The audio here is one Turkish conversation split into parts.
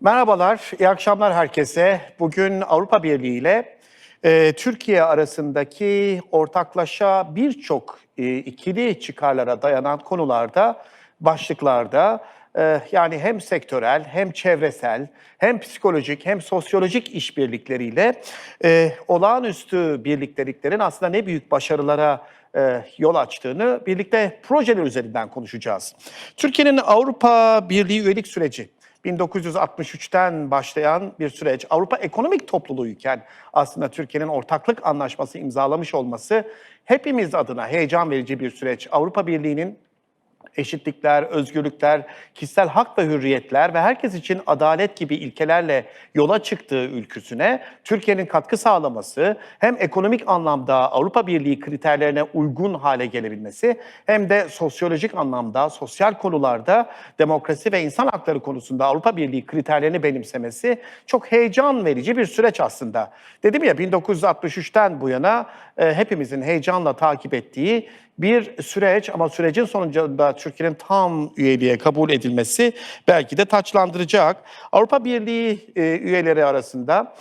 Merhabalar, iyi akşamlar herkese. Bugün Avrupa Birliği ile Türkiye arasındaki ortaklaşa birçok ikili çıkarlara dayanan konularda, başlıklarda yani hem sektörel, hem çevresel, hem psikolojik, hem sosyolojik işbirlikleriyle olağanüstü birlikteliklerin aslında ne büyük başarılara yol açtığını birlikte projeler üzerinden konuşacağız. Türkiye'nin Avrupa Birliği üyelik süreci 1963'ten başlayan bir süreç. Avrupa Ekonomik Topluluğuyken aslında Türkiye'nin ortaklık anlaşması imzalamış olması hepimiz adına heyecan verici bir süreç. Avrupa Birliği'nin eşitlikler, özgürlükler, kişisel hak ve hürriyetler ve herkes için adalet gibi ilkelerle yola çıktığı ülküsüne Türkiye'nin katkı sağlaması, hem ekonomik anlamda Avrupa Birliği kriterlerine uygun hale gelebilmesi, hem de sosyolojik anlamda, sosyal konularda demokrasi ve insan hakları konusunda Avrupa Birliği kriterlerini benimsemesi çok heyecan verici bir süreç aslında. Dedim ya, 1963'ten bu yana hepimizin heyecanla takip ettiği bir süreç, ama sürecin sonucunda Türkiye'nin tam üyeliğe kabul edilmesi belki de taçlandıracak. Avrupa Birliği üyeleri arasında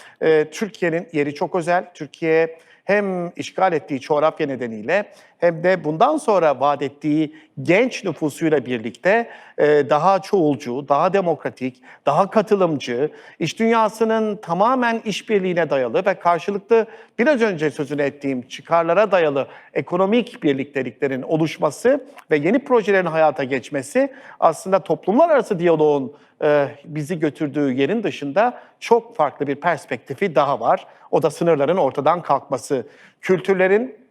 Türkiye'nin yeri çok özel. Türkiye hem işgal ettiği coğrafya nedeniyle hem de bundan sonra vaat ettiği genç nüfusuyla birlikte daha çoğulcu, daha demokratik, daha katılımcı, iş dünyasının tamamen işbirliğine dayalı ve karşılıklı biraz önce sözünü ettiğim çıkarlara dayalı ekonomik birlikteliklerin oluşması ve yeni projelerin hayata geçmesi aslında toplumlar arası diyaloğun bizi götürdüğü yerin dışında çok farklı bir perspektifi daha var. O da sınırların ortadan kalkması, kültürlerin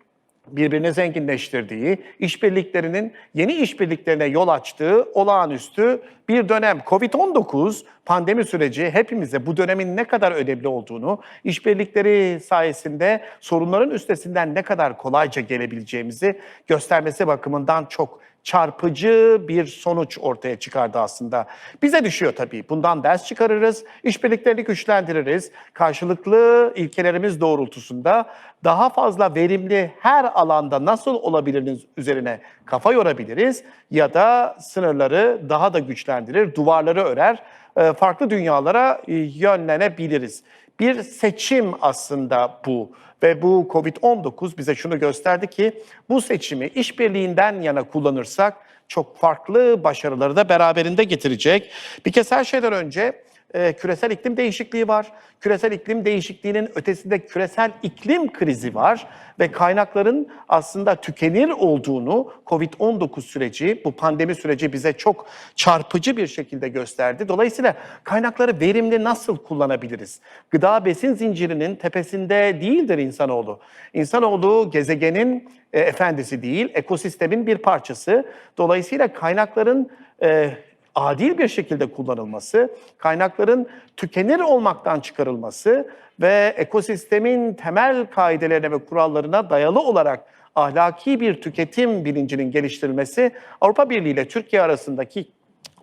birbirini zenginleştirdiği, işbirliklerinin yeni işbirliklerine yol açtığı olağanüstü bir dönem. Covid-19 pandemi süreci hepimize bu dönemin ne kadar önemli olduğunu, işbirlikleri sayesinde sorunların üstesinden ne kadar kolayca gelebileceğimizi göstermesi bakımından çok çarpıcı bir sonuç ortaya çıkardı aslında. Bize düşüyor tabii. Bundan ders çıkarırız, işbirliklerini güçlendiririz. Karşılıklı ilkelerimiz doğrultusunda daha fazla verimli her alanda nasıl olabiliriz üzerine kafa yorabiliriz ya da sınırları daha da güçlendirir, duvarları örer, farklı dünyalara yönlenebiliriz. Bir seçim aslında bu. Ve bu Covid-19 bize şunu gösterdi ki bu seçimi işbirliğinden yana kullanırsak çok farklı başarıları da beraberinde getirecek. Bir kez her şeyden önce küresel iklim değişikliği var. Küresel iklim değişikliğinin ötesinde küresel iklim krizi var ve kaynakların aslında tükenir olduğunu Covid-19 süreci, bu pandemi süreci bize çok çarpıcı bir şekilde gösterdi. Dolayısıyla kaynakları verimli nasıl kullanabiliriz? Gıda besin zincirinin tepesinde değildir insanoğlu. İnsanoğlu gezegenin efendisi değil, ekosistemin bir parçası. Dolayısıyla kaynakların adil bir şekilde kullanılması, kaynakların tükenir olmaktan çıkarılması ve ekosistemin temel kaidelerine ve kurallarına dayalı olarak ahlaki bir tüketim bilincinin geliştirilmesi Avrupa Birliği ile Türkiye arasındaki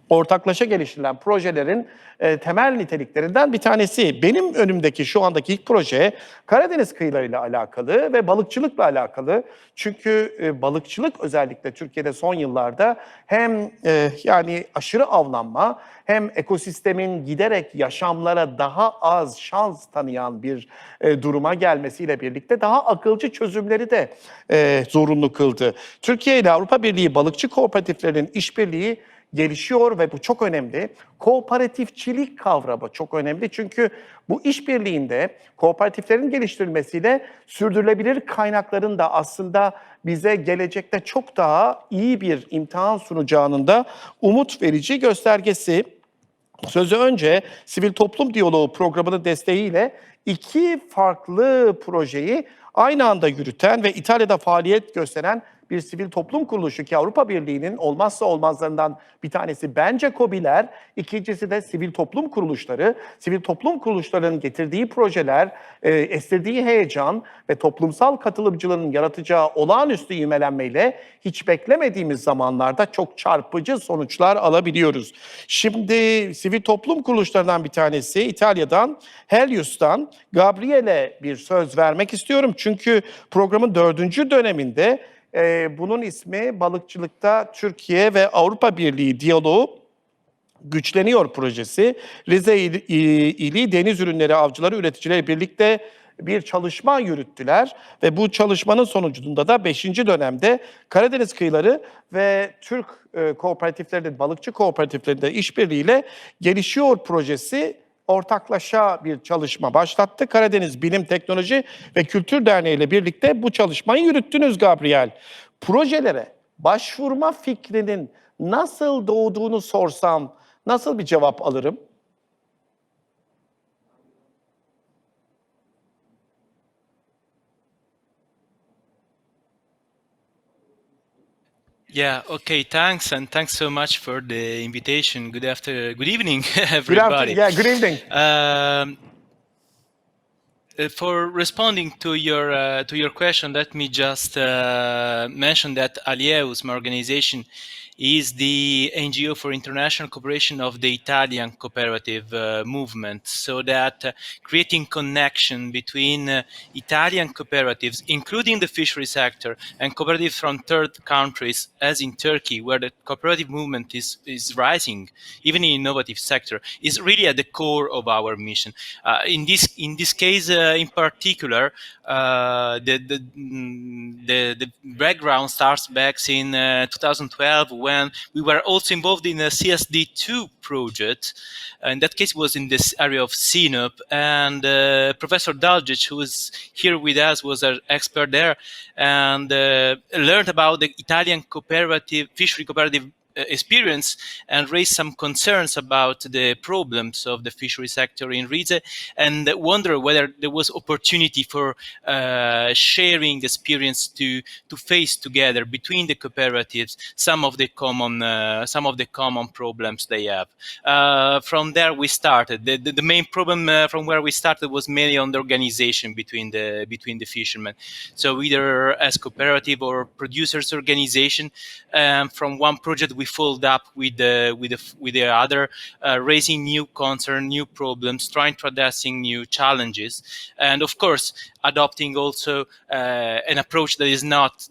ortaklaşa geliştirilen projelerin temel niteliklerinden bir tanesi. Benim önümdeki şu andaki ilk proje Karadeniz kıyılarıyla alakalı ve balıkçılıkla alakalı. Çünkü balıkçılık özellikle Türkiye'de son yıllarda hem yani aşırı avlanma, hem ekosistemin giderek yaşamlara daha az şans tanıyan bir duruma gelmesiyle birlikte daha akılcı çözümleri de zorunlu kıldı. Türkiye ile Avrupa Birliği balıkçı kooperatiflerinin işbirliği gelişiyor ve bu çok önemli. Kooperatifçilik kavramı çok önemli, çünkü bu işbirliğinde kooperatiflerin geliştirilmesiyle sürdürülebilir kaynakların da aslında bize gelecekte çok daha iyi bir imtihan sunacağının da umut verici göstergesi. Sözü önce Sivil Toplum Diyaloğu programının desteğiyle iki farklı projeyi aynı anda yürüten ve İtalya'da faaliyet gösteren bir sivil toplum kuruluşu ki Avrupa Birliği'nin olmazsa olmazlarından bir tanesi bence KOBİ'ler, ikincisi de sivil toplum kuruluşları. Sivil toplum kuruluşlarının getirdiği projeler, estirdiği heyecan ve toplumsal katılımcılığın yaratacağı olağanüstü ivmelenmeyle hiç beklemediğimiz zamanlarda çok çarpıcı sonuçlar alabiliyoruz. Şimdi sivil toplum kuruluşlarından bir tanesi İtalya'dan, Helios'tan Gabriele bir söz vermek istiyorum. Çünkü programın 4. döneminde bunun ismi balıkçılıkta Türkiye ve Avrupa Birliği diyaloğu Güçleniyor projesi, Rize ili Deniz Ürünleri Avcıları Üreticileri birlikte bir çalışma yürüttüler ve bu çalışmanın sonucunda da 5. dönemde Karadeniz kıyıları ve Türk kooperatiflerinin, balıkçı kooperatiflerinde işbirliğiyle gelişiyor projesi ortaklaşa bir çalışma başlattı. Karadeniz Bilim, Teknoloji ve Kültür Derneği ile birlikte bu çalışmayı yürüttünüz Gabriel. Projelere başvurma fikrinin nasıl doğduğunu sorsam nasıl bir cevap alırım? Yeah, okay, thanks, and thanks so much for the invitation. Good evening, Good afternoon. everybody. Yeah, good evening. For responding to your question, let me just mention that Alieus, my organization, is the NGO for international cooperation of the Italian cooperative movement, so that creating connection between Italian cooperatives, including the fishery sector, and cooperatives from third countries, as in Turkey, where the cooperative movement is rising, even in innovative sector, is really at the core of our mission. In this case, in particular, the background starts back in 2012, when we were also involved in a CSD2 project. In that case, it was in this area of CNOP, and Professor Daljic, who is here with us, was an expert there, and learned about the Italian fishery cooperative experience, and raised some concerns about the problems of the fishery sector in Rize, and wonder whether there was opportunity for sharing experience to face together between the cooperatives some of the common problems they have. From there we started. The main problem from where we started was mainly on the organization between the fishermen. So either as cooperative or producers organization, from one project we followed up with the other, raising new concerns, new problems, trying to addressing new challenges, and of course adopting also an approach that is not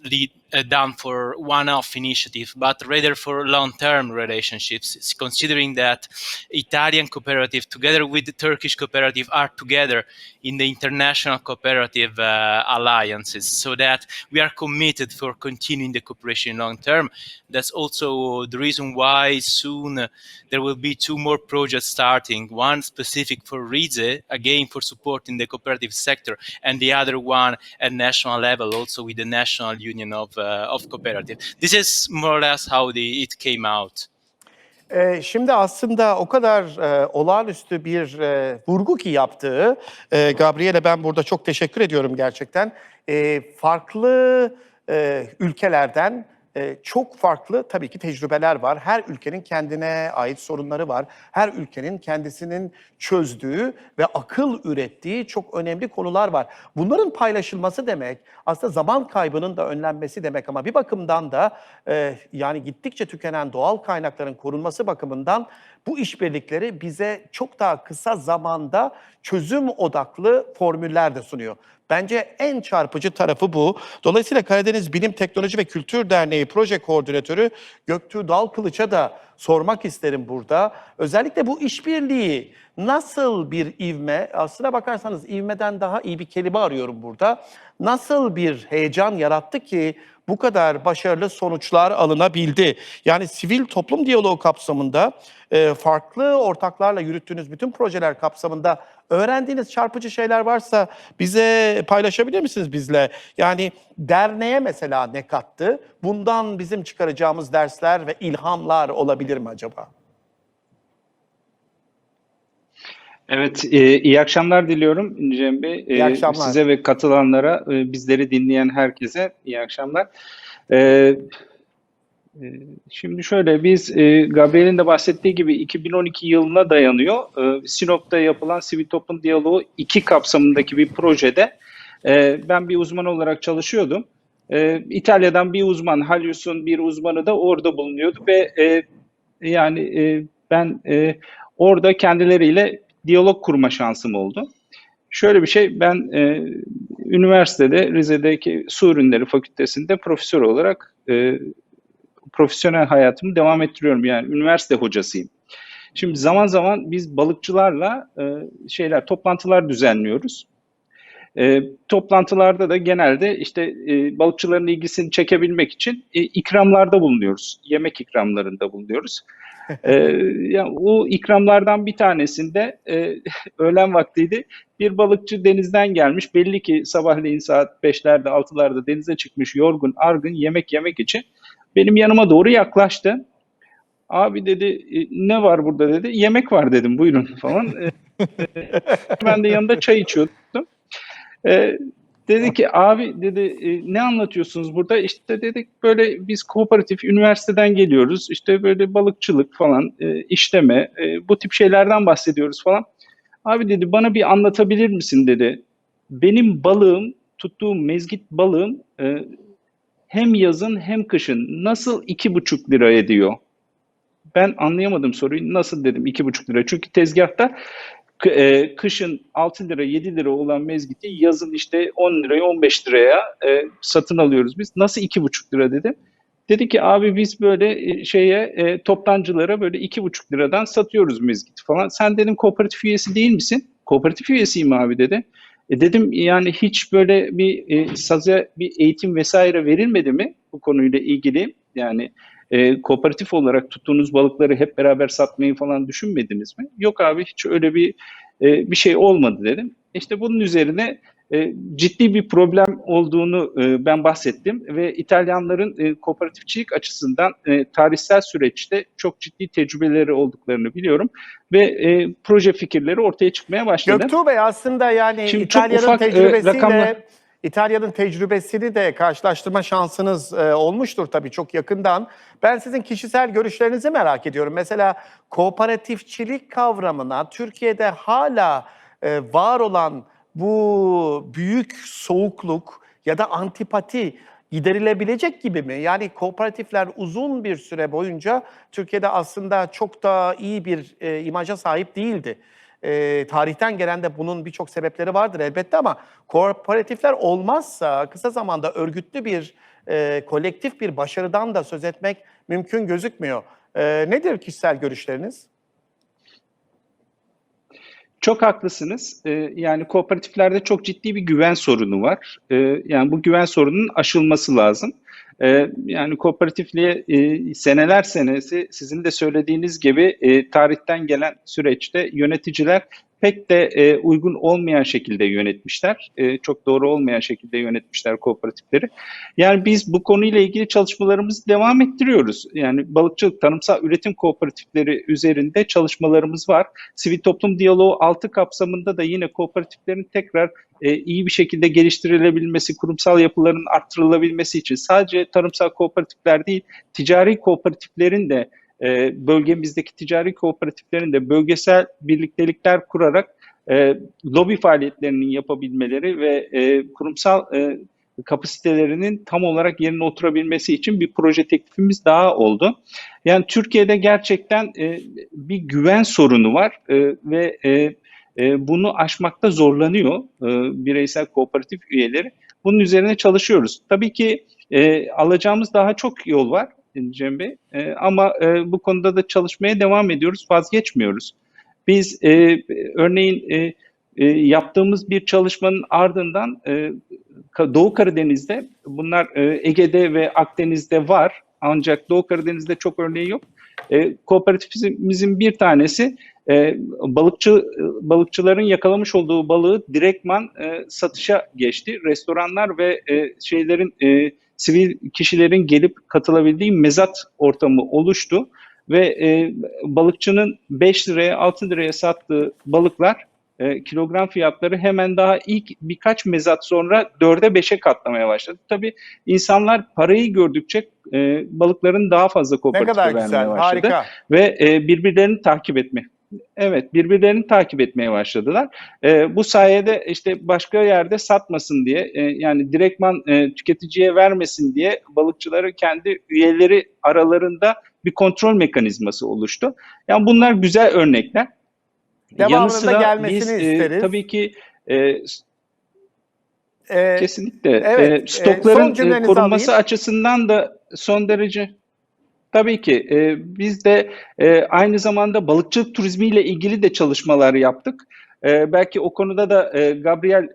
done for one-off initiative, but rather for long-term relationships. It's considering that Italian cooperative together with the Turkish cooperative are together in the international cooperative alliances, so that we are committed for continuing the cooperation long-term. That's also the reason why soon there will be 2 more projects starting, one specific for Rize, again for supporting the cooperative sector, and the other one at national level, also with the National Union of Cooperative. This is more or less how it came out. Şimdi aslında o kadar olağanüstü bir vurgu ki yaptığı, Gabriel'e ben burada çok teşekkür ediyorum gerçekten. Farklı ülkelerden çok farklı tabii ki tecrübeler var. Her ülkenin kendine ait sorunları var. Her ülkenin kendisinin çözdüğü ve akıl ürettiği çok önemli konular var. Bunların paylaşılması demek aslında zaman kaybının da önlenmesi demek, ama bir bakımdan da yani gittikçe tükenen doğal kaynakların korunması bakımından bu işbirlikleri bize çok daha kısa zamanda çözüm odaklı formüller de sunuyor. Bence en çarpıcı tarafı bu. Dolayısıyla Karadeniz Bilim, Teknoloji ve Kültür Derneği Proje Koordinatörü Göktuğ Dalkılıç'a da sormak isterim burada. Özellikle bu işbirliği nasıl bir ivme, aslına bakarsanız ivmeden daha iyi bir kelime arıyorum burada. Nasıl bir heyecan yarattı ki bu kadar başarılı sonuçlar alınabildi? Yani sivil toplum diyaloğu kapsamında farklı ortaklarla yürüttüğünüz bütün projeler kapsamında öğrendiğiniz çarpıcı şeyler varsa bize paylaşabilir misiniz bizle? Yani derneğe mesela ne kattı? Bundan bizim çıkaracağımız dersler ve ilhamlar olabilir mi acaba? Evet, iyi akşamlar diliyorum Cem Bey. İyi akşamlar. Size ve katılanlara, bizleri dinleyen herkese iyi akşamlar. Şimdi şöyle, biz Gabriel'in de bahsettiği gibi 2012 yılına dayanıyor. Sinop'ta yapılan Sivil Toplum Diyaloğu 2 kapsamındaki bir projede ben bir uzman olarak çalışıyordum. İtalya'dan bir uzman, Halyus'un bir uzmanı da orada bulunuyordu ve ben orada kendileriyle diyalog kurma şansım oldu. Şöyle bir şey, ben üniversitede Rize'deki Su Ürünleri Fakültesi'nde profesör olarak profesyonel hayatımı devam ettiriyorum. Yani üniversite hocasıyım. Şimdi zaman zaman biz balıkçılarla toplantılar düzenliyoruz. Toplantılarda da genelde işte balıkçıların ilgisini çekebilmek için ikramlarda bulunuyoruz. Yemek ikramlarında bulunuyoruz. Yani o ikramlardan bir tanesinde öğlen vaktiydi. Bir balıkçı denizden gelmiş. Belli ki sabahleyin saat 5'lerde 6'larda denize çıkmış, yorgun, argın, yemek yemek için. Benim yanıma doğru yaklaştı. Abi dedi, ne var burada dedi. Yemek var dedim, buyurun falan. Ben de yanında çay içiyordum. Dedi ki abi dedi, ne anlatıyorsunuz burada? İşte dedik böyle biz kooperatif üniversiteden geliyoruz. İşte böyle balıkçılık falan, işleme, bu tip şeylerden bahsediyoruz falan. Abi dedi, bana bir anlatabilir misin dedi. Benim balığım, tuttuğum mezgit balığım hem yazın hem kışın nasıl 2,5 lira ediyor? Ben anlayamadım soruyu. Nasıl dedim 2,5 lira? Çünkü tezgahta kışın 6 lira 7 lira olan mezgiti yazın işte 10 liraya 15 liraya satın alıyoruz biz. Nasıl 2,5 lira dedim. Dedi ki abi biz böyle toptancılara böyle 2,5 liradan satıyoruz mezgiti falan. Sen dedim kooperatif üyesi değil misin? Kooperatif üyesiyim abi dedi. Dedim yani hiç böyle bir saza bir eğitim vesaire verilmedi mi bu konuyla ilgili? Yani kooperatif olarak tuttuğunuz balıkları hep beraber satmayı falan düşünmediniz mi? Yok abi hiç öyle bir şey olmadı dedim. İşte bunun üzerine ciddi bir problem olduğunu ben bahsettim ve İtalyanların kooperatifçilik açısından tarihsel süreçte çok ciddi tecrübeleri olduklarını biliyorum ve proje fikirleri ortaya çıkmaya başladı. Göktuğ Bey, aslında yani Şimdi çok ufak rakamlar. İtalya'nın tecrübesini de karşılaştırma şansınız olmuştur tabii çok yakından. Ben sizin kişisel görüşlerinizi merak ediyorum. Mesela kooperatifçilik kavramına Türkiye'de hala var olan bu büyük soğukluk ya da antipati giderilebilecek gibi mi? Yani kooperatifler uzun bir süre boyunca Türkiye'de aslında çok da iyi bir imaja sahip değildi. Tarihten gelen de bunun birçok sebepleri vardır elbette ama kooperatifler olmazsa kısa zamanda örgütlü bir, kolektif bir başarıdan da söz etmek mümkün gözükmüyor. Nedir kişisel görüşleriniz? Çok haklısınız. Yani kooperatiflerde çok ciddi bir güven sorunu var. Yani bu güven sorununun aşılması lazım. Yani kooperatifliğe seneler senesi sizin de söylediğiniz gibi tarihten gelen süreçte yöneticiler pek de uygun olmayan şekilde yönetmişler. Çok doğru olmayan şekilde yönetmişler kooperatifleri. Yani biz bu konuyla ilgili çalışmalarımızı devam ettiriyoruz. Yani balıkçılık, tarımsal üretim kooperatifleri üzerinde çalışmalarımız var. Sivil Toplum Diyaloğu 6 kapsamında da yine kooperatiflerin tekrar iyi bir şekilde geliştirilebilmesi, kurumsal yapıların arttırılabilmesi için sadece tarımsal kooperatifler değil, ticari kooperatiflerin de bölgemizdeki ticari kooperatiflerin de bölgesel birliktelikler kurarak lobi faaliyetlerinin yapabilmeleri ve kurumsal kapasitelerinin tam olarak yerine oturabilmesi için bir proje teklifimiz daha oldu. Yani Türkiye'de gerçekten bir güven sorunu var ve bunu aşmakta zorlanıyor bireysel kooperatif üyeleri. Bunun üzerine çalışıyoruz. Tabii ki alacağımız daha çok yol var Cem Bey, ama bu konuda da çalışmaya devam ediyoruz, vazgeçmiyoruz. Biz örneğin yaptığımız bir çalışmanın ardından Doğu Karadeniz'de, bunlar Ege'de ve Akdeniz'de var ancak Doğu Karadeniz'de çok örneği yok. Kooperatifimizin bir tanesi balıkçıların yakalamış olduğu balığı direktman satışa geçti. Restoranlar ve sivil kişilerin gelip katılabildiği mezat ortamı oluştu ve balıkçının 5 liraya 6 liraya sattığı balıklar kilogram fiyatları hemen daha ilk birkaç mezat sonra 4'e 5'e katlamaya başladı. Tabii insanlar parayı gördükçe balıkların daha fazla kooperatife vermeye başladı. Harika. Ve birbirlerini takip etme. Evet, birbirlerini takip etmeye başladılar. Bu sayede işte başka yerde satmasın diye, yani direktman tüketiciye vermesin diye balıkçıları kendi üyeleri aralarında bir kontrol mekanizması oluştu. Yani bunlar güzel örnekler. Devamının da gelmesini isteriz. Tabii ki kesinlikle Evet, son stokların cümlenizi korunması alayım. açısından da son derece Tabii ki. Biz de aynı zamanda balıkçılık turizmiyle ilgili de çalışmalar yaptık. Belki o konuda da Gabriel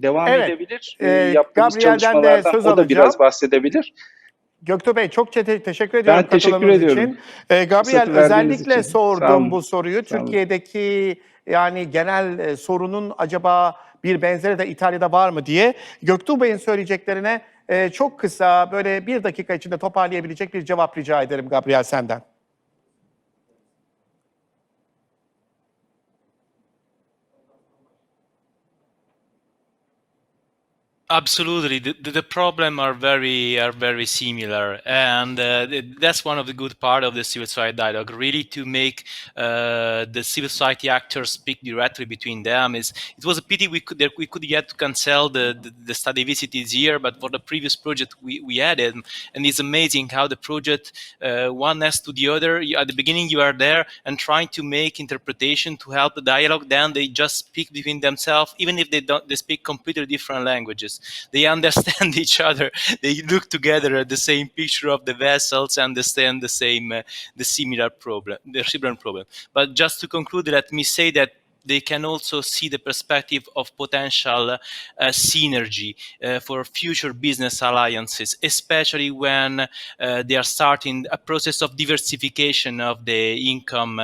devam Evet, edebilir. Yaptığımız Gabriel'den de çalışmalardan söz o da alacağım. biraz bahsedebilir. Göktuğ Bey çok teşekkür ediyorum Ben teşekkür katılımınız ediyorum. için. Gabriel Fırsatı verdiğiniz özellikle için. Sağ sordum bu olun. soruyu. Sağ olun. Türkiye'deki yani genel sorunun acaba bir benzeri de İtalya'da var mı diye. Göktuğ Bey'in söyleyeceklerine çok kısa böyle 1 dakika içinde toparlayabilecek bir cevap rica ederim Gabriel senden. Absolutely, the problem are very similar, and that's one of the good part of the civil society dialogue. Really, to make the civil society actors speak directly between them. It was a pity we could get to cancel the study visit this year, but for the previous project we had it, and it's amazing how the project one next to the other. At the beginning you are there and trying to make interpretation to help the dialogue. Then they just speak between themselves, even if they speak completely different languages. They understand each other. They look together at the same picture of the vessels, understand the similar problem. But just to conclude, let me say that they can also see the perspective of potential synergy for future business alliances, especially when they are starting a process of diversification of the income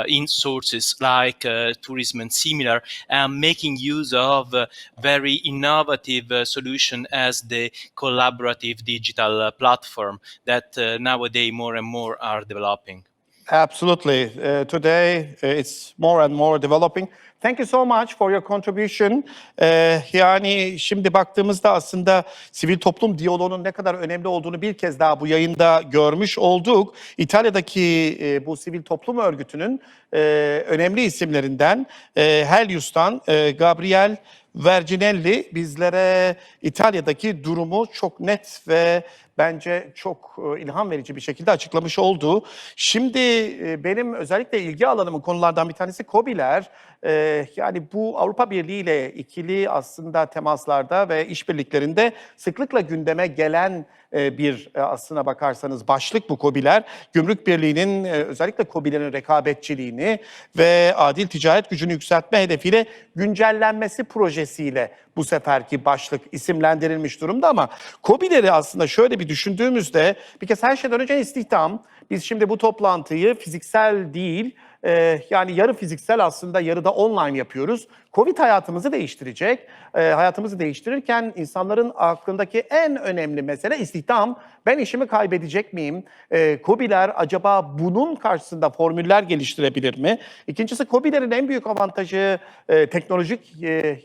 in sources like tourism and similar, and making use of very innovative solution as the collaborative digital platform that nowadays more and more are developing. Absolutely. Today it's more and more developing. Thank you so much for your contribution. Yani şimdi baktığımızda aslında sivil toplum diyaloğunun ne kadar önemli olduğunu bir kez daha bu yayında görmüş olduk. İtalya'daki bu sivil toplum örgütünün önemli isimlerinden Helius'tan Gabriel Verginelli bizlere İtalya'daki durumu çok net ve bence çok ilham verici bir şekilde açıklamış oldu. Şimdi benim özellikle ilgi alanımın konulardan bir tanesi KOBİ'ler. Yani bu Avrupa Birliği ile ikili aslında temaslarda ve işbirliklerinde sıklıkla gündeme gelen bir aslına bakarsanız başlık bu KOBİ'ler. Gümrük Birliği'nin özellikle KOBİ'lerin rekabetçiliğini ve adil ticaret gücünü yükseltme hedefiyle güncellenmesi projesiyle bu seferki başlık isimlendirilmiş durumda ama KOBİ'leri aslında şöyle bir düşündüğümüzde bir kez her şeyden önce istihdam. Biz şimdi bu toplantıyı fiziksel değil, yani yarı fiziksel aslında yarı da online yapıyoruz. Covid hayatımızı değiştirecek. Hayatımızı değiştirirken insanların aklındaki en önemli mesele istihdam. Ben işimi kaybedecek miyim? KOBİ'ler acaba bunun karşısında formüller geliştirebilir mi? İkincisi KOBİ'lerin en büyük avantajı teknolojik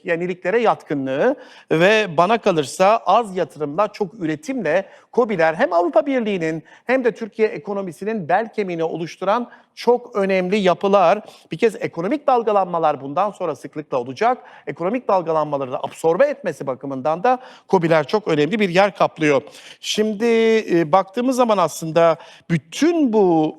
yeniliklere yatkınlığı ve bana kalırsa az yatırımla çok üretimle KOBİ'ler hem Avrupa Birliği'nin hem de Türkiye ekonomisinin bel kemiğini oluşturan çok önemli yapılar. Bir kez ekonomik dalgalanmalar bundan sonra sıklıkla olacak. Ekonomik dalgalanmaları da absorbe etmesi bakımından da KOBİ'ler çok önemli bir yer kaplıyor. Şimdi baktığımız zaman aslında bütün bu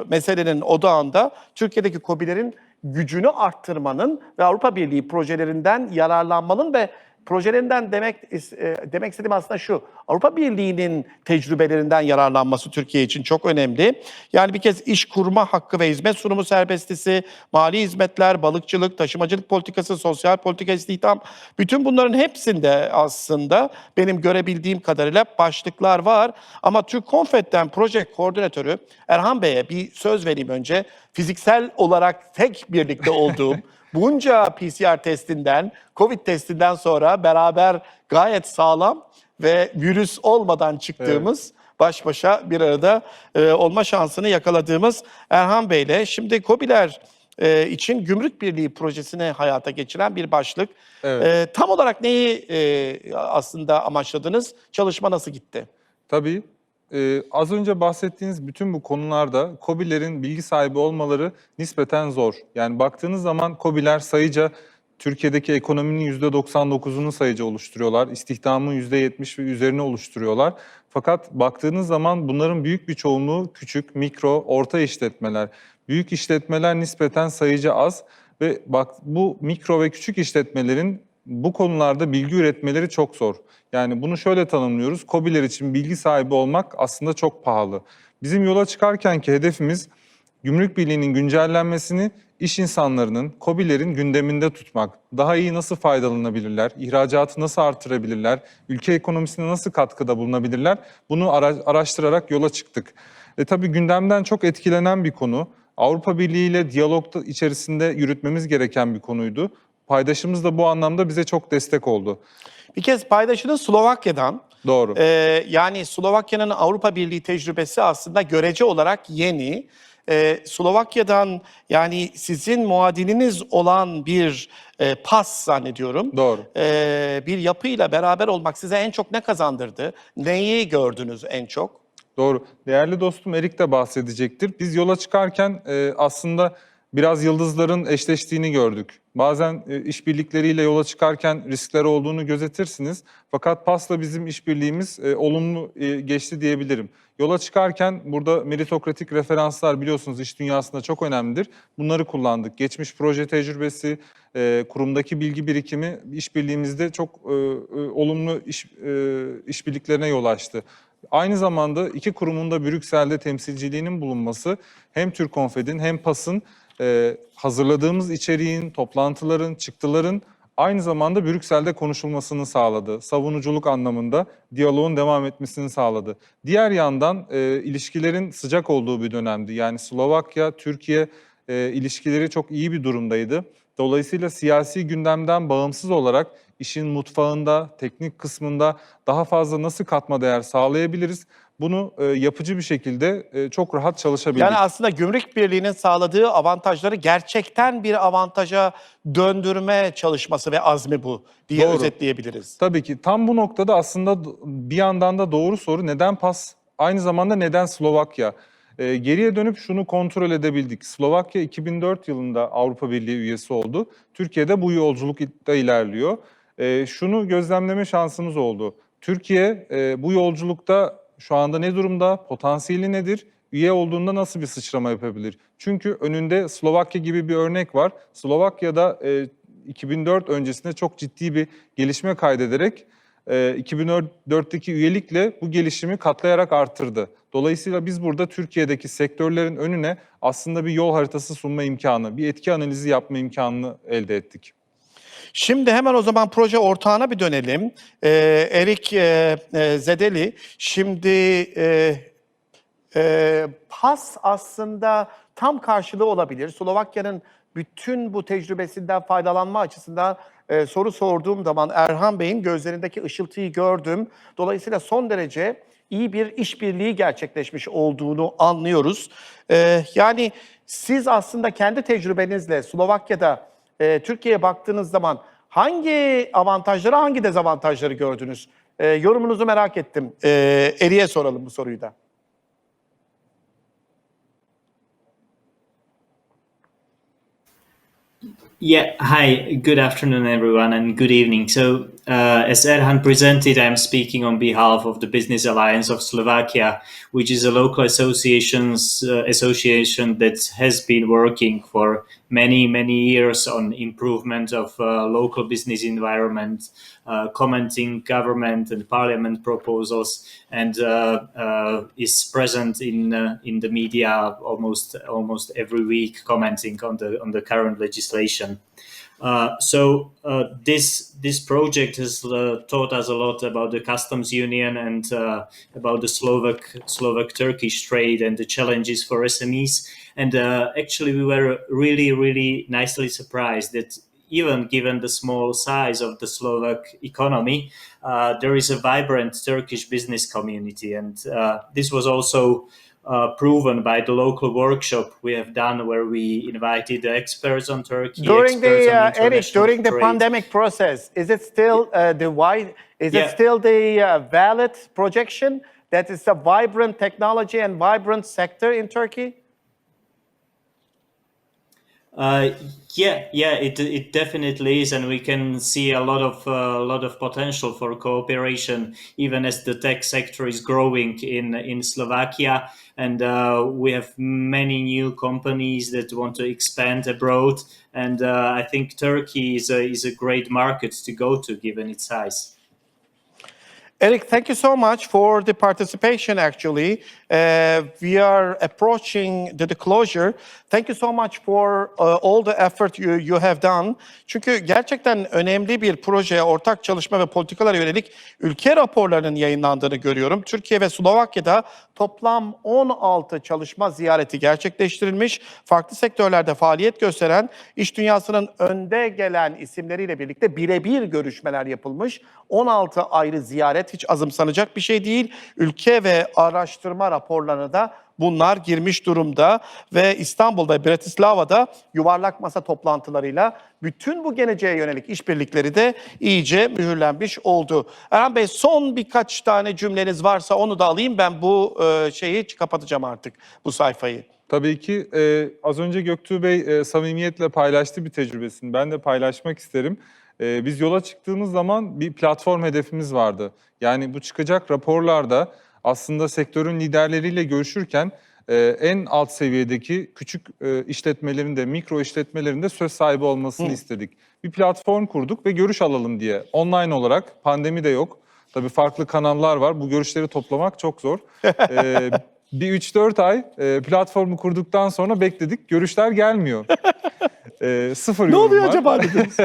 meselenin odağında Türkiye'deki KOBİ'lerin gücünü arttırmanın ve Avrupa Birliği projelerinden yararlanmanın ve projelerinden demek istediğim aslında şu. Avrupa Birliği'nin tecrübelerinden yararlanması Türkiye için çok önemli. Yani bir kez iş kurma hakkı ve hizmet sunumu serbestisi, mali hizmetler, balıkçılık, taşımacılık politikası, sosyal politika, istihdam, bütün bunların hepsinde aslında benim görebildiğim kadarıyla başlıklar var. Ama Türk Konfet'ten proje koordinatörü Erhan Bey'e bir söz vereyim önce. Fiziksel olarak tek birlikte olduğum bunca PCR testinden, Covid testinden sonra beraber gayet sağlam ve virüs olmadan çıktığımız, baş başa bir arada olma şansını yakaladığımız Erhan Bey'le. Şimdi KOBİ'ler için Gümrük Birliği projesini hayata geçiren bir başlık. Evet. Tam olarak neyi aslında amaçladınız? Çalışma nasıl gitti? Tabii. Az önce bahsettiğiniz bütün bu konularda KOBİ'lerin bilgi sahibi olmaları nispeten zor. Yani baktığınız zaman KOBİ'ler sayıca Türkiye'deki ekonominin %99'unu sayıca oluşturuyorlar. İstihdamın %70 ve üzerine oluşturuyorlar. Fakat baktığınız zaman bunların büyük bir çoğunluğu küçük, mikro, orta işletmeler. Büyük işletmeler nispeten sayıca az ve bak bu mikro ve küçük işletmelerin bu konularda bilgi üretmeleri çok zor. Yani bunu şöyle tanımlıyoruz. KOBİ'ler için bilgi sahibi olmak aslında çok pahalı. Bizim yola çıkarkenki hedefimiz Gümrük Birliği'nin güncellenmesini iş insanlarının, KOBİ'lerin gündeminde tutmak. Daha iyi nasıl faydalanabilirler, ihracatı nasıl artırabilirler, ülke ekonomisine nasıl katkıda bulunabilirler? Bunu araştırarak yola çıktık. Tabii gündemden çok etkilenen bir konu. Avrupa Birliği ile diyalog içerisinde yürütmemiz gereken bir konuydu. Paydaşımız da bu anlamda bize çok destek oldu. Bir kez paydaşınız Slovakya'dan. Doğru. Yani Slovakya'nın Avrupa Birliği tecrübesi aslında görece olarak yeni. Slovakya'dan yani sizin muadiliniz olan bir PAS zannediyorum. Doğru. Bir yapıyla beraber olmak size en çok ne kazandırdı? Neyi gördünüz en çok? Doğru. Değerli dostum Erik de bahsedecektir. Biz yola çıkarken aslında biraz yıldızların eşleştiğini gördük. Bazen işbirlikleriyle yola çıkarken riskler olduğunu gözetirsiniz. Fakat PAS'la bizim işbirliğimiz olumlu geçti diyebilirim. Yola çıkarken burada meritokratik referanslar biliyorsunuz iş dünyasında çok önemlidir. Bunları kullandık. Geçmiş proje tecrübesi, kurumdaki bilgi birikimi işbirliğimizde çok olumlu işbirliklerine yol açtı. Aynı zamanda iki kurumun da Brüksel'de temsilciliğinin bulunması hem Türkonfed'in hem PAS'ın hazırladığımız içeriğin, toplantıların, çıktıların aynı zamanda Brüksel'de konuşulmasını sağladı. Savunuculuk anlamında diyaloğun devam etmesini sağladı. Diğer yandan ilişkilerin sıcak olduğu bir dönemdi. Yani Slovakya-Türkiye ilişkileri çok iyi bir durumdaydı. Dolayısıyla siyasi gündemden bağımsız olarak işin mutfağında, teknik kısmında daha fazla nasıl katma değer sağlayabiliriz? Bunu yapıcı bir şekilde çok rahat çalışabildik. Yani aslında Gümrük Birliği'nin sağladığı avantajları gerçekten bir avantaja döndürme çalışması ve azmi bu diye Doğru. özetleyebiliriz. Tabii ki tam bu noktada aslında bir yandan da doğru soru neden PAS? Aynı zamanda neden Slovakya? Geriye dönüp şunu kontrol edebildik. Slovakya 2004 yılında Avrupa Birliği üyesi oldu. Türkiye'de bu yolculukta ilerliyor. Şunu gözlemleme şansımız oldu. Türkiye bu yolculukta şu anda ne durumda? Potansiyeli nedir? Üye olduğunda nasıl bir sıçrama yapabilir? Çünkü önünde Slovakya gibi bir örnek var. Slovakya'da 2004 öncesinde çok ciddi bir gelişme kaydederek 2004'teki üyelikle bu gelişimi katlayarak arttırdı. Dolayısıyla biz burada Türkiye'deki sektörlerin önüne aslında bir yol haritası sunma imkanı, bir etki analizi yapma imkanını elde ettik. Şimdi hemen o zaman proje ortağına bir dönelim. Erik Zedeli, şimdi PAS aslında tam karşılığı olabilir. Slovakya'nın bütün bu tecrübesinden faydalanma açısından soru sorduğum zaman Erhan Bey'in gözlerindeki ışıltıyı gördüm. Dolayısıyla son derece iyi bir işbirliği gerçekleşmiş olduğunu anlıyoruz. Yani siz aslında kendi tecrübenizle Slovakya'da Türkiye'ye baktığınız zaman hangi avantajları, hangi dezavantajları gördünüz? Yorumunuzu merak ettim. Erik'e soralım bu soruyu da. Yeah, hi, good afternoon, everyone, and good evening. So, as Erhan presented, I'm speaking on behalf of the Business Alliance of Slovakia, which is a local association that has been working for many years on improvement of local business environment, commenting government and parliament proposals, and is present in the media almost every week, commenting on the current legislation. This project has taught us a lot about the customs union and about the Slovak-Turkish trade and the challenges for SMEs. And actually, we were really nicely surprised that even given the small size of the Slovak economy, there is a vibrant Turkish business community. And this was also proven by the local workshop we have done, where we invited the experts on Turkey. During During the pandemic process, is it still still the valid projection that it's a vibrant technology and vibrant sector in Turkey? It definitely is, and we can see a lot of potential for cooperation, even as the tech sector is growing in Slovakia, and we have many new companies that want to expand abroad, and I think Turkey is a great market to go to, given its size. Eric, thank you so much for the participation, actually. We are approaching the closure. Thank you so much for all the effort you have done. Çünkü gerçekten önemli bir proje, ortak çalışma ve politikalara yönelik ülke raporlarının yayınlandığını görüyorum. Türkiye ve Slovakya'da toplam 16 çalışma ziyareti gerçekleştirilmiş. Farklı sektörlerde faaliyet gösteren iş dünyasının önde gelen isimleriyle birlikte birebir görüşmeler yapılmış. 16 ayrı ziyaret hiç azımsanacak bir şey değil. Ülke ve araştırma raporlarına da bunlar girmiş durumda ve İstanbul'da ve Bratislava'da yuvarlak masa toplantılarıyla bütün bu geleceğe yönelik işbirlikleri de iyice mühürlenmiş oldu. Erhan Bey, son birkaç tane cümleniz varsa onu da alayım. Ben bu şeyi kapatacağım artık, bu sayfayı. Tabii ki az önce Göktuğ Bey samimiyetle paylaştı bir tecrübesini. Ben de paylaşmak isterim. Biz yola çıktığımız zaman bir platform hedefimiz vardı. Yani bu çıkacak raporlarda aslında sektörün liderleriyle görüşürken en alt seviyedeki küçük işletmelerin de, mikro işletmelerin de söz sahibi olmasını istedik. Bir platform kurduk ve görüş alalım diye. Online olarak, pandemi de yok. Tabii farklı kanallar var. Bu görüşleri toplamak çok zor. Bir 3-4 ay platformu kurduktan sonra bekledik. Görüşler gelmiyor. Sıfır yorum var. Ne oluyor acaba dediniz?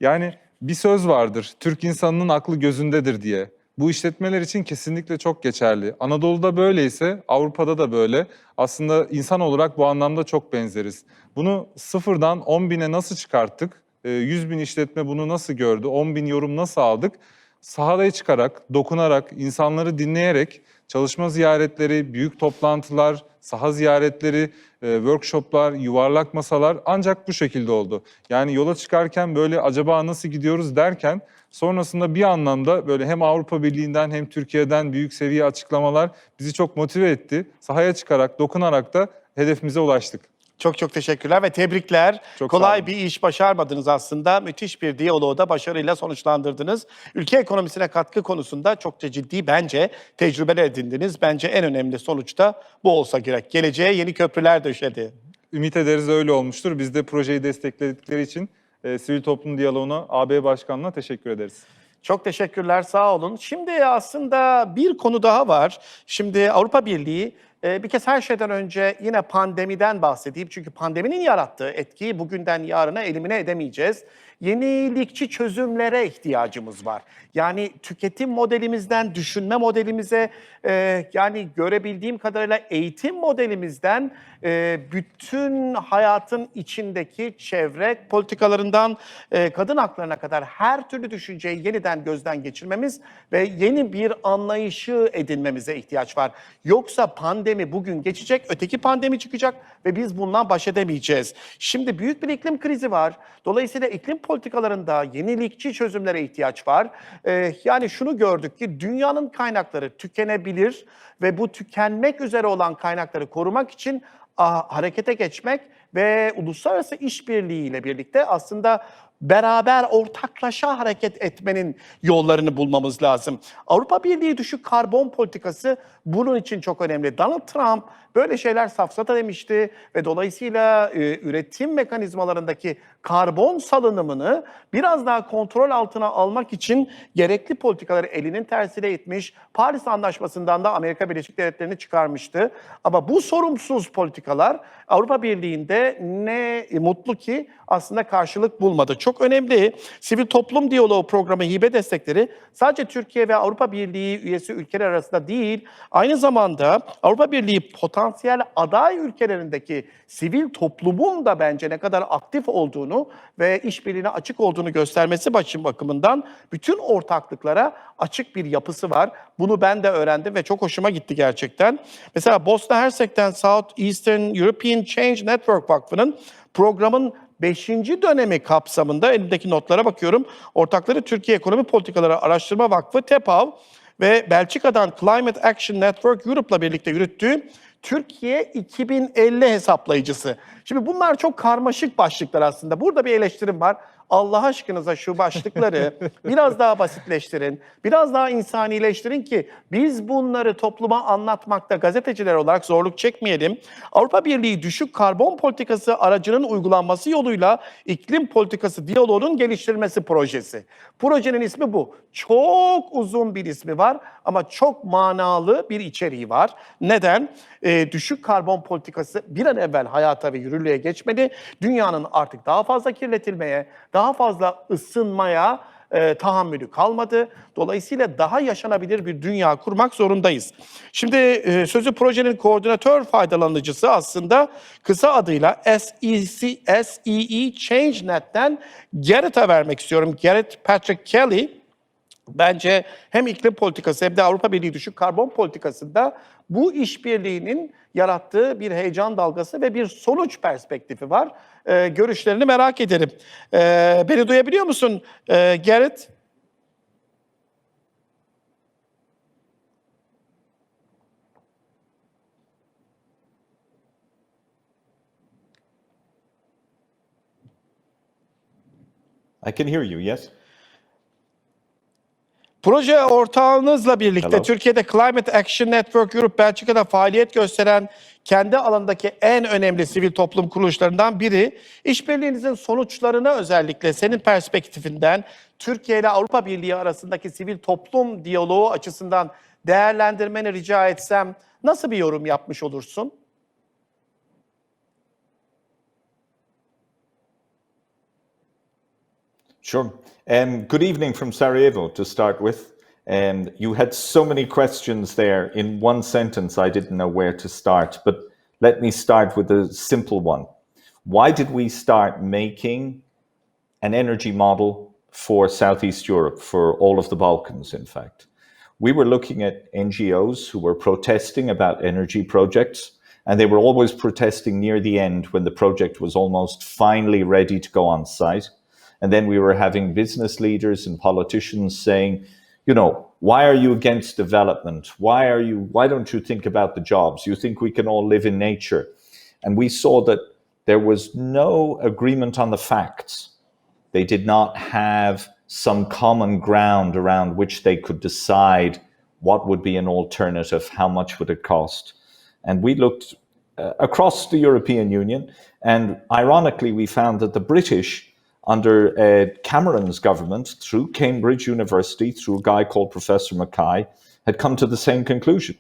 Yani bir söz vardır, Türk insanının aklı gözündedir diye. Bu işletmeler için kesinlikle çok geçerli. Anadolu'da böyleyse Avrupa'da da böyle. Aslında insan olarak bu anlamda çok benzeriz. Bunu sıfırdan 10 bine nasıl çıkarttık? 100 bin işletme bunu nasıl gördü? 10 bin yorum nasıl aldık? Sahaya çıkarak, dokunarak, insanları dinleyerek çalışma ziyaretleri, büyük toplantılar, saha ziyaretleri, workshoplar, yuvarlak masalar ancak bu şekilde oldu. Yani yola çıkarken böyle acaba nasıl gidiyoruz derken sonrasında bir anlamda böyle hem Avrupa Birliği'nden hem Türkiye'den büyük seviye açıklamalar bizi çok motive etti. Sahaya çıkarak, dokunarak da hedefimize ulaştık. Çok çok teşekkürler ve tebrikler. Çok Kolay bir iş başarmadınız aslında. Müthiş bir diyaloğu da başarıyla sonuçlandırdınız. Ülke ekonomisine katkı konusunda çok da ciddi bence tecrübeler edindiniz. Bence en önemli sonuç da bu olsa gerek. Geleceğe yeni köprüler döşedi. Ümit ederiz öyle olmuştur. Biz de projeyi destekledikleri için Sivil Toplum Diyaloğu'na, AB Başkanlığı'na teşekkür ederiz. Çok teşekkürler, sağ olun. Şimdi aslında bir konu daha var. Şimdi Avrupa Birliği bir kez her şeyden önce yine pandemiden bahsedeyim. Çünkü pandeminin yarattığı etkiyi bugünden yarına elimine edemeyeceğiz. Yenilikçi çözümlere ihtiyacımız var. Yani tüketim modelimizden düşünme modelimize, yani görebildiğim kadarıyla eğitim modelimizden bütün hayatın içindeki çevre politikalarından kadın haklarına kadar her türlü düşünceyi yeniden gözden geçirmemiz ve yeni bir anlayışı edinmemize ihtiyaç var. Yoksa pandemi bugün geçecek, öteki pandemi çıkacak ve biz bundan baş edemeyeceğiz. Şimdi büyük bir iklim krizi var. Dolayısıyla iklim politikalarında yenilikçi çözümlere ihtiyaç var. Yani şunu gördük ki dünyanın kaynakları tükenebilir ve bu tükenmek üzere olan kaynakları korumak için harekete geçmek ve uluslararası işbirliğiyle birlikte aslında beraber ortaklaşa hareket etmenin yollarını bulmamız lazım. Avrupa Birliği düşük karbon politikası bunun için çok önemli. Donald Trump böyle şeyler safsata demişti ve dolayısıyla üretim mekanizmalarındaki karbon salınımını biraz daha kontrol altına almak için gerekli politikaları elinin tersiyle itmiş. Paris Anlaşması'ndan da Amerika Birleşik Devletleri'ni çıkarmıştı. Ama bu sorumsuz politikalar Avrupa Birliği'nde ne mutlu ki aslında karşılık bulmadı. Çok önemli. Sivil Toplum Diyaloğu programı hibe destekleri sadece Türkiye ve Avrupa Birliği üyesi ülkeler arasında değil, aynı zamanda Avrupa Birliği potansiyel aday ülkelerindeki sivil toplumun da bence ne kadar aktif olduğunu ve işbirliğine açık olduğunu göstermesi bakımından bütün ortaklıklara açık bir yapısı var. Bunu ben de öğrendim ve çok hoşuma gitti gerçekten. Mesela Bosna Hersek'ten South Eastern European Change Network Vakfı'nın programın 5. dönemi kapsamında elimdeki notlara bakıyorum. Ortakları Türkiye Ekonomi Politikaları Araştırma Vakfı, TEPAV ve Belçika'dan Climate Action Network Europe'la birlikte yürüttüğü Türkiye 2050 hesaplayıcısı. Şimdi bunlar çok karmaşık başlıklar aslında. Burada bir eleştirim var. Allah aşkınıza şu başlıkları biraz daha basitleştirin, biraz daha insanileştirin ki biz bunları topluma anlatmakta gazeteciler olarak zorluk çekmeyelim. Avrupa Birliği düşük karbon politikası aracının uygulanması yoluyla iklim politikası diyaloğunun geliştirilmesi projesi. Projenin ismi bu. Çok uzun bir ismi var ama çok manalı bir içeriği var. Neden? Düşük karbon politikası bir an evvel hayata ve yürürlüğe geçmeli. Dünyanın artık daha fazla kirletilmeye, daha fazla ısınmaya tahammülü kalmadı. Dolayısıyla daha yaşanabilir bir dünya kurmak zorundayız. Şimdi sözü projenin koordinatör faydalanıcısı aslında kısa adıyla SEE ChangeNet'ten Garrett'a vermek istiyorum. Garrett Patrick Kelly. Bence hem iklim politikası hem de Avrupa Birliği düşük karbon politikasında bu işbirliğinin yarattığı bir heyecan dalgası ve bir sonuç perspektifi var. Görüşlerini merak ederim. Beni duyabiliyor musun Garrett? I can hear you, yes. Proje ortağınızla birlikte Hello. Türkiye'de Climate Action Network Europe Belçika'da faaliyet gösteren kendi alanındaki en önemli sivil toplum kuruluşlarından biri. İşbirliğinizin sonuçlarına özellikle senin perspektifinden Türkiye ile Avrupa Birliği arasındaki sivil toplum diyaloğu açısından değerlendirmeni rica etsem nasıl bir yorum yapmış olursun? Sure. Good evening from Sarajevo to start with. You had so many questions there in one sentence, I didn't know where to start. But let me start with a simple one. Why did we start making an energy model for Southeast Europe, for all of the Balkans, in fact? We were looking at NGOs who were protesting about energy projects, and they were always protesting near the end when the project was almost finally ready to go on site. And then we were having business leaders and politicians saying, you know, why are you against development? Why don't you think about the jobs? You think we can all live in nature? And we saw that there was no agreement on the facts. They did not have some common ground around which they could decide what would be an alternative, how much would it cost. And we looked across the European Union, and ironically, we found that the British, under Cameron's government, through Cambridge University, through a guy called Professor Mackay, had come to the same conclusion.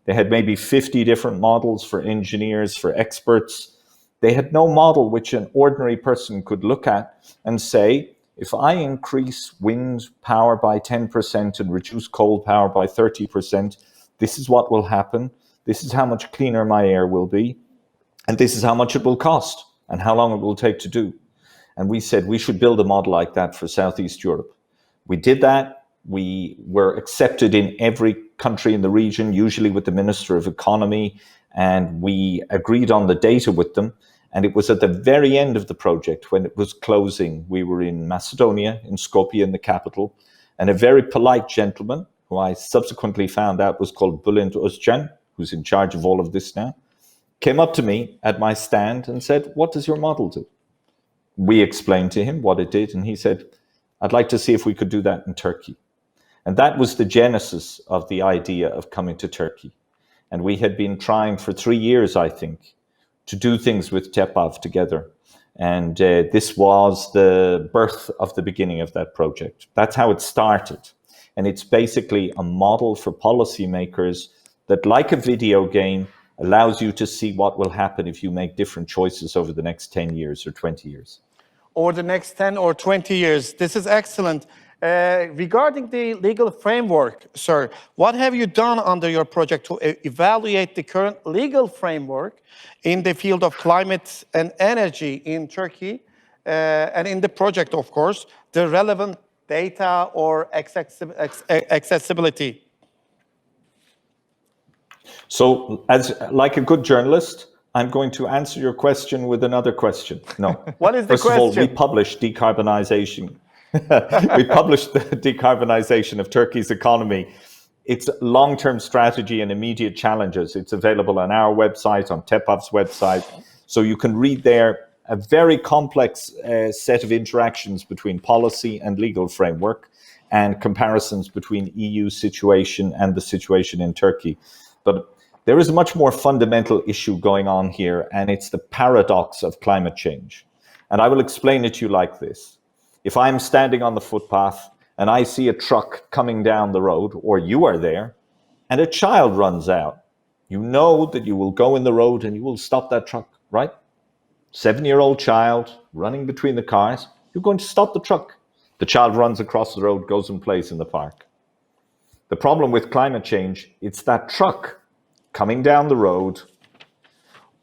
They had maybe 50 different models for engineers, for experts. They had no model which an ordinary person could look at and say, if I increase wind power by 10% and reduce coal power by 30%, this is what will happen. This is how much cleaner my air will be. And this is how much it will cost and how long it will take to do. And we said we should build a model like that for Southeast Europe. We did that. We were accepted in every country in the region, usually with the Minister of Economy, and we agreed on the data with them. And it was at the very end of the project, when it was closing, we were in Macedonia, in Skopje, in the capital, and a very polite gentleman, who I subsequently found out was called Bülent Özcan, who's in charge of all of this now, came up to me at my stand and said, what does your model do? We explained to him what it did, and he said, I'd like to see if we could do that in Turkey. And that was the genesis of the idea of coming to Turkey. And we had been trying for 3 years, I think, to do things with TEPAV together. And this was the birth of the beginning of that project. That's how it started. And it's basically a model for policymakers that, like a video game, allows you to see what will happen if you make different choices over the next 10 years or 20 years. Or the next 10 or 20 years. This is excellent. Regarding the legal framework, sir, what have you done under your project to evaluate the current legal framework in the field of climate and energy in Turkey? And in the project, of course, the relevant data or accessibility? So, like a good journalist, I'm going to answer your question with another question. No. What is the question? First of all, we published decarbonization. We published the decarbonization of Turkey's economy it's long-term strategy and immediate challenges. It's available on our website, on TEPAV's website. So you can read there a very complex set of interactions between policy and legal framework and comparisons between EU situation and the situation in Turkey. But there is a much more fundamental issue going on here, and it's the paradox of climate change. And I will explain it to you like this. If I'm standing on the footpath and I see a truck coming down the road, or you are there, and a child runs out, you know that you will go in the road and you will stop that truck, right? 7-year-old child running between the cars, you're going to stop the truck. The child runs across the road, goes and plays in the park. The problem with climate change, it's that truck coming down the road,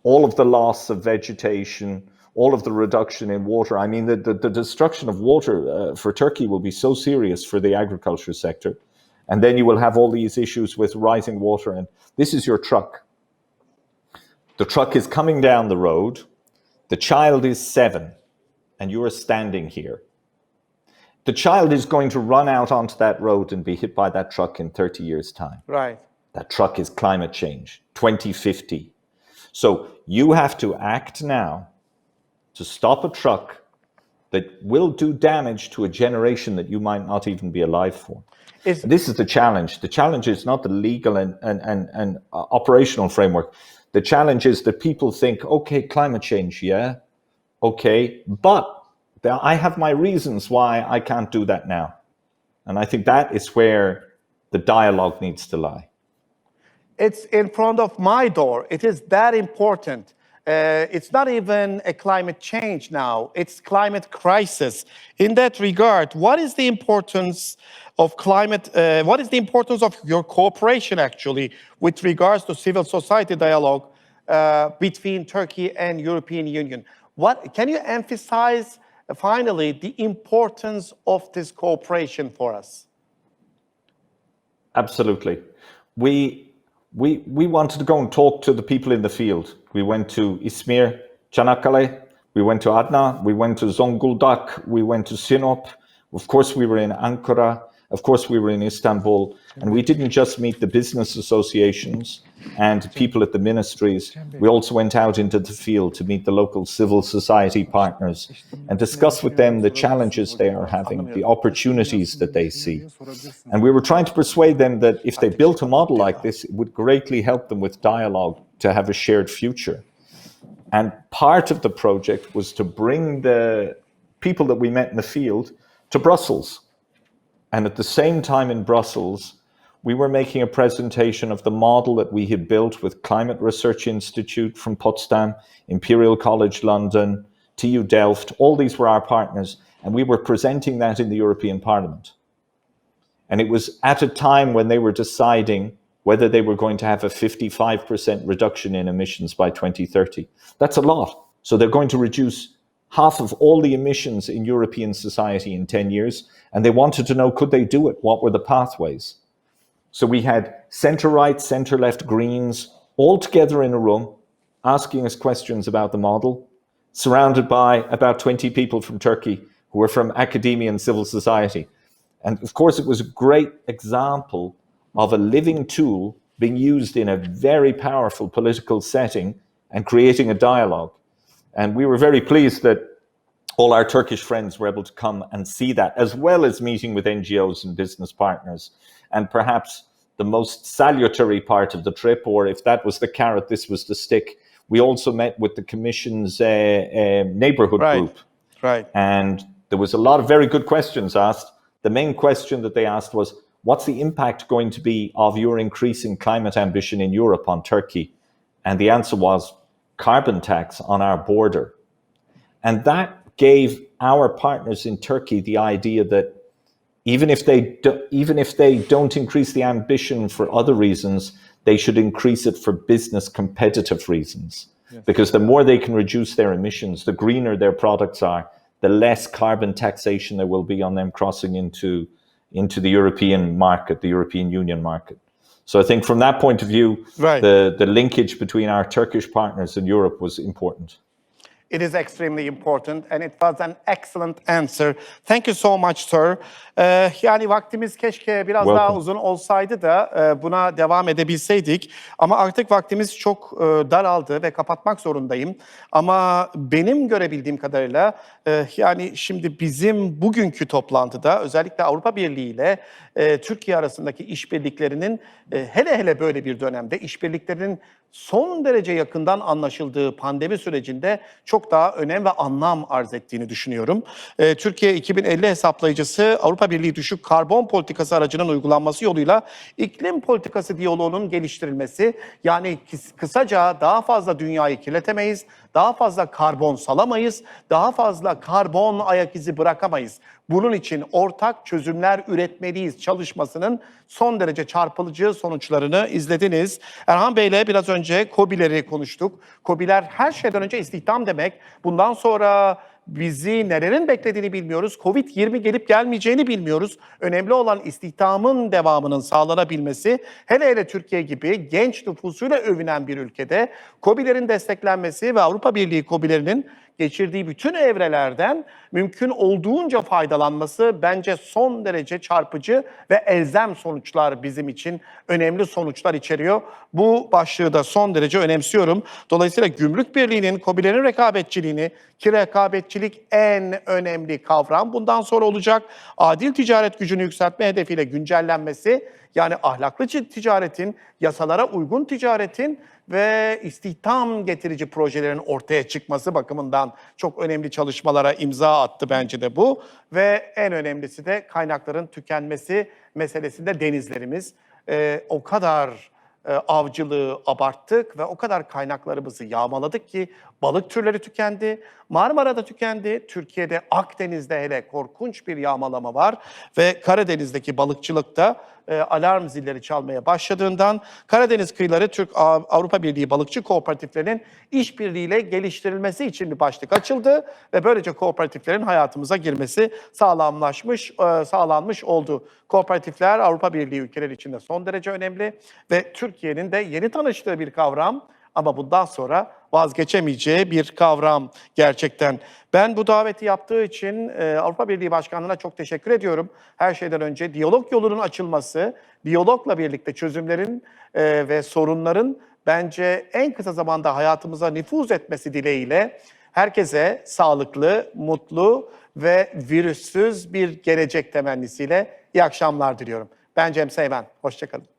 all of the loss of vegetation, all of the reduction in water. I mean, the destruction of water for Turkey will be so serious for the agriculture sector. And then you will have all these issues with rising water. And this is your truck. The truck is coming down the road. The child is 7, and you are standing here. The child is going to run out onto that road and be hit by that truck in 30 years' time. Right. That truck is climate change, 2050. So you have to act now to stop a truck that will do damage to a generation that you might not even be alive for. This is the challenge. The challenge is not the legal and operational framework. The challenge is that people think, okay, climate change, yeah, okay, but I have my reasons why I can't do that now. And I think that is where the dialogue needs to lie. It's in front of my door. It is that important. It's not even a climate change now, it's climate crisis. In that regard, what is the importance of climate, what is the importance of your cooperation actually with regards to civil society dialogue between Turkey and European Union? What can you emphasize finally the importance of this cooperation for us? Absolutely. We wanted to go and talk to the people in the field. We went to Izmir, Çanakkale, we went to Adna, we went to Zonguldak, we went to Sinop. Of course, we were in Ankara. Of course, we were in Istanbul. And we didn't just meet the business associations and people at the ministries. We also went out into the field to meet the local civil society partners and discuss with them the challenges they are having, the opportunities that they see. And we were trying to persuade them that if they built a model like this, it would greatly help them with dialogue to have a shared future. And part of the project was to bring the people that we met in the field to Brussels. And at the same time in Brussels, we were making a presentation of the model that we had built with Climate Research Institute from Potsdam, Imperial College London, TU Delft. All these were our partners, and we were presenting that in the European Parliament. And it was at a time when they were deciding whether they were going to have a 55% reduction in emissions by 2030. That's a lot. So they're going to reduce half of all the emissions in European society in 10 years. And they wanted to know, could they do it? What were the pathways? So we had centre-right, centre-left Greens all together in a room, asking us questions about the model, surrounded by about 20 people from Turkey who were from academia and civil society. And of course, it was a great example of a living tool being used in a very powerful political setting and creating a dialogue. And we were very pleased that all our Turkish friends were able to come and see that, as well as meeting with NGOs and business partners. And perhaps the most salutary part of the trip, or if that was the carrot, this was the stick, we also met with the Commission's neighbourhood group. Right. And there was a lot of very good questions asked. The main question that they asked was, what's the impact going to be of your increasing climate ambition in Europe on Turkey? And the answer was carbon tax on our border. And that gave our partners in Turkey the idea that even if they don't increase the ambition for other reasons, they should increase it for business competitive reasons. Yes. Because the more they can reduce their emissions, the greener their products are, the less carbon taxation there will be on them crossing into the European market, the European Union market. So I think from that point of view, the linkage between our Turkish partners and Europe was important. It is extremely important and it was an excellent answer. Thank you so much, sir. Yani vaktimiz keşke biraz daha uzun olsaydı da buna devam edebilseydik. Ama artık vaktimiz çok daraldı ve kapatmak zorundayım. Ama benim görebildiğim kadarıyla yani şimdi bizim bugünkü toplantıda özellikle Avrupa Birliği ile Türkiye arasındaki işbirliklerinin hele hele böyle bir dönemde işbirliklerinin son derece yakından anlaşıldığı pandemi sürecinde çok daha önem ve anlam arz ettiğini düşünüyorum. Türkiye 2050 hesaplayıcısı Avrupa Birliği düşük karbon politikası aracının uygulanması yoluyla iklim politikası diyaloğunun geliştirilmesi, yani kısaca daha fazla dünyayı kirletemeyiz, daha fazla karbon salamayız, daha fazla karbon ayak izi bırakamayız. Bunun için ortak çözümler üretmeliyiz çalışmasının son derece çarpıcı sonuçlarını izlediniz. Erhan Bey'le biraz önce KOBİ'leri konuştuk. KOBİ'ler her şeyden önce istihdam demek. Bundan sonra bizi nelerin beklediğini bilmiyoruz. Covid-20 gelip gelmeyeceğini bilmiyoruz. Önemli olan istihdamın devamının sağlanabilmesi. Hele hele Türkiye gibi genç nüfusuyla övünen bir ülkede KOBİ'lerin desteklenmesi ve Avrupa Birliği KOBİ'lerinin geçirdiği bütün evrelerden mümkün olduğunca faydalanması bence son derece çarpıcı ve elzem sonuçlar bizim için önemli sonuçlar içeriyor. Bu başlığı da son derece önemsiyorum. Dolayısıyla Gümrük Birliği'nin KOBİ'lerin rekabetçiliğini, ki rekabetçilik en önemli kavram bundan sonra olacak, adil ticaret gücünü yükseltme hedefiyle güncellenmesi, yani ahlaklı ticaretin, yasalara uygun ticaretin ve istihdam getirici projelerin ortaya çıkması bakımından çok önemli çalışmalara imza attı bence de bu. Ve en önemlisi de kaynakların tükenmesi meselesinde denizlerimiz. O kadar avcılığı abarttık ve o kadar kaynaklarımızı yağmaladık ki balık türleri tükendi, Marmara'da tükendi, Türkiye'de Akdeniz'de hele korkunç bir yağmalama var ve Karadeniz'deki balıkçılıkta alarm zilleri çalmaya başladığından Karadeniz kıyıları Avrupa Birliği balıkçı kooperatiflerinin işbirliğiyle geliştirilmesi için bir başlık açıldı ve böylece kooperatiflerin hayatımıza girmesi sağlanmış oldu. Kooperatifler Avrupa Birliği ülkeleri için de son derece önemli ve Türkiye'nin de yeni tanıştığı bir kavram ama bundan sonra vazgeçemeyeceği bir kavram gerçekten. Ben bu daveti yaptığı için Avrupa Birliği Başkanlığı'na çok teşekkür ediyorum. Her şeyden önce diyalog yolunun açılması, diyalogla birlikte çözümlerin ve sorunların bence en kısa zamanda hayatımıza nüfuz etmesi dileğiyle herkese sağlıklı, mutlu ve virüssüz bir gelecek temennisiyle iyi akşamlar diliyorum. Ben Cem Seymen, hoşça kalın.